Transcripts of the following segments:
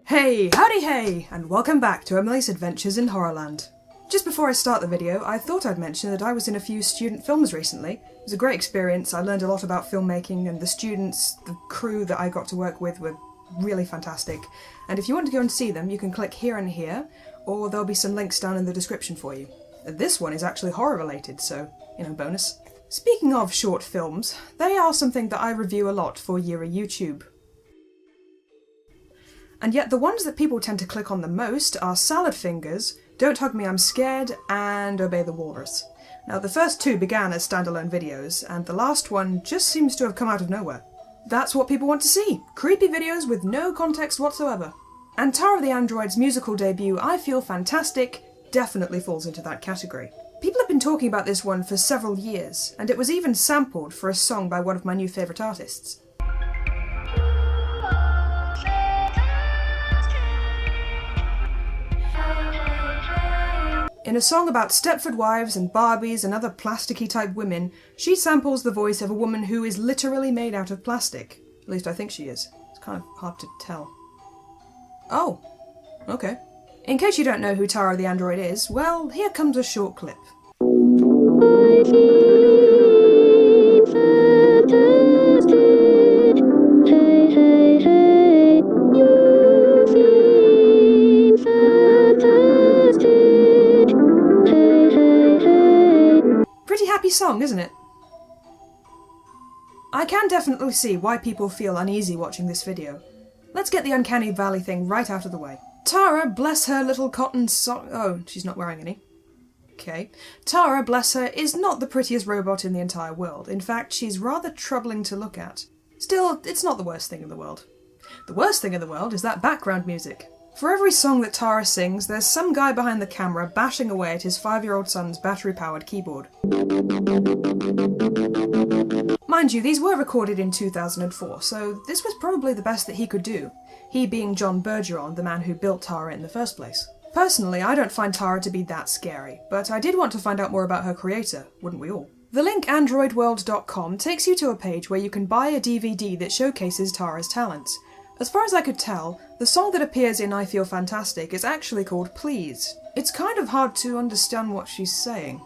Hey, howdy hey, and welcome back to Emily's Adventures in Horrorland. Just before I start the video, I thought I'd mention that I was in a few student films recently. It was a great experience. I learned a lot about filmmaking, and the students, the crew that I got to work with were really fantastic. And if you want to go and see them, you can click here and here, or there'll be some links down in the description for you. This one is actually horror related, so, bonus. Speaking of short films, they are something that I review a lot for Yeerie YouTube. And yet the ones that people tend to click on the most are Salad Fingers, Don't Hug Me I'm Scared, and Obey the Walrus. Now the first two began as standalone videos, and the last one just seems to have come out of nowhere. That's what people want to see, creepy videos with no context whatsoever. And Tara the Android's musical debut, I Feel Fantastic, definitely falls into that category. People have been talking about this one for several years, and it was even sampled for a song by one of my new favourite artists. In a song about Stepford wives and Barbies and other plasticky type women, she samples the voice of a woman who is literally made out of plastic. At least I think she is. It's kind of hard to tell. Oh, okay. In case you don't know who Tara the Android is, well, here comes a short clip. Pretty happy song, isn't it? I can definitely see why people feel uneasy watching this video. Let's get the Uncanny Valley thing right out of the way. Tara, bless her little cotton sock. Oh, she's not wearing any. Okay. Tara, bless her, is not the prettiest robot in the entire world. In fact, she's rather troubling to look at. Still, it's not the worst thing in the world. The worst thing in the world is that background music. For every song that Tara sings, there's some guy behind the camera bashing away at his 5-year-old son's battery-powered keyboard. Mind you, these were recorded in 2004, so this was probably the best that he could do, he being John Bergeron, the man who built Tara in the first place. Personally, I don't find Tara to be that scary, but I did want to find out more about her creator, wouldn't we all? The link androidworld.com takes you to a page where you can buy a DVD that showcases Tara's talents. As far as I could tell, the song that appears in I Feel Fantastic is actually called Please. It's kind of hard to understand what she's saying.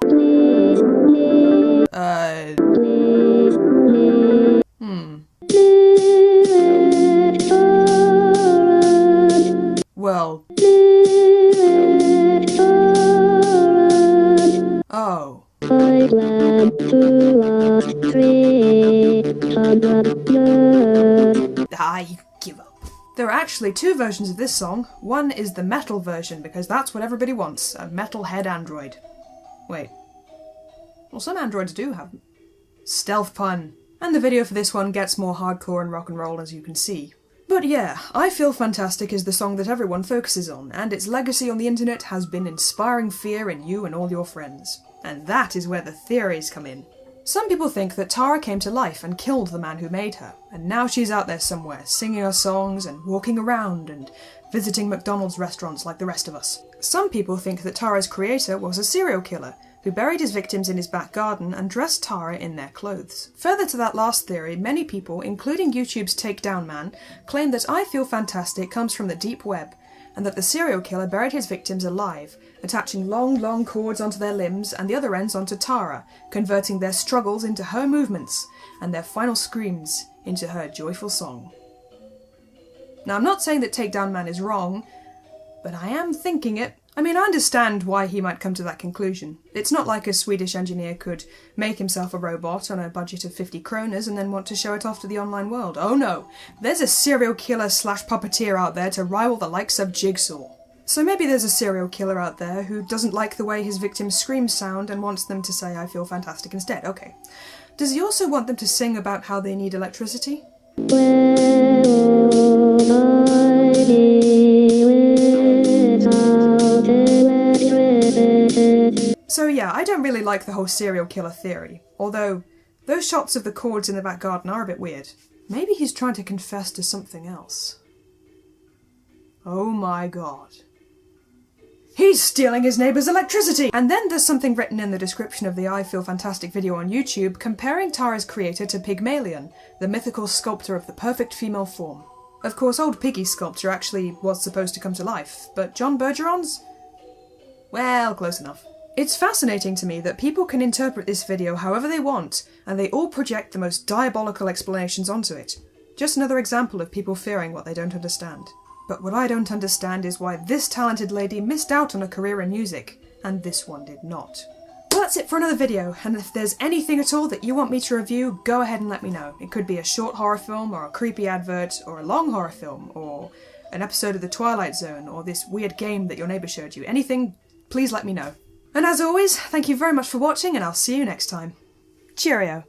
Well. Oh. I give up. There are actually two versions of this song. One is the metal version, because that's what everybody wants, a metalhead android. Wait. Well, some androids do have them. Stealth pun. And the video for this one gets more hardcore and rock and roll, as you can see. But yeah, I Feel Fantastic is the song that everyone focuses on, and its legacy on the internet has been inspiring fear in you and all your friends. And that is where the theories come in. Some people think that Tara came to life and killed the man who made her, and now she's out there somewhere, singing her songs and walking around and visiting McDonald's restaurants like the rest of us. Some people think that Tara's creator was a serial killer, who buried his victims in his back garden and dressed Tara in their clothes. Further to that last theory, many people, including YouTube's Takedown Man, claim that I Feel Fantastic comes from the deep web, and that the serial killer buried his victims alive, attaching long cords onto their limbs and the other ends onto Tara, converting their struggles into her movements, and their final screams into her joyful song. Now, I'm not saying that Takedown Man is wrong, but I am thinking it. I mean, I understand why he might come to that conclusion. It's not like a Swedish engineer could make himself a robot on a budget of 50 kroners and then want to show it off to the online world. Oh no, there's a serial killer / puppeteer out there to rival the likes of Jigsaw. So maybe there's a serial killer out there who doesn't like the way his victims' screams sound and wants them to say I feel fantastic instead. Okay. Does he also want them to sing about how they need electricity? So yeah, I don't really like the whole serial killer theory, although those shots of the cords in the back garden are a bit weird. Maybe he's trying to confess to something else. Oh my god. He's stealing his neighbour's electricity! And then there's something written in the description of the I Feel Fantastic video on YouTube comparing Tara's creator to Pygmalion, the mythical sculptor of the perfect female form. Of course, old Piggy's sculpture actually was supposed to come to life, but John Bergeron's? Well, close enough. It's fascinating to me that people can interpret this video however they want, and they all project the most diabolical explanations onto it. Just another example of people fearing what they don't understand. But what I don't understand is why this talented lady missed out on a career in music, and this one did not. Well, that's it for another video, and if there's anything at all that you want me to review, go ahead and let me know. It could be a short horror film, or a creepy advert, or a long horror film, or an episode of The Twilight Zone, or this weird game that your neighbour showed you. Anything, please let me know. And as always, thank you very much for watching, and I'll see you next time. Cheerio!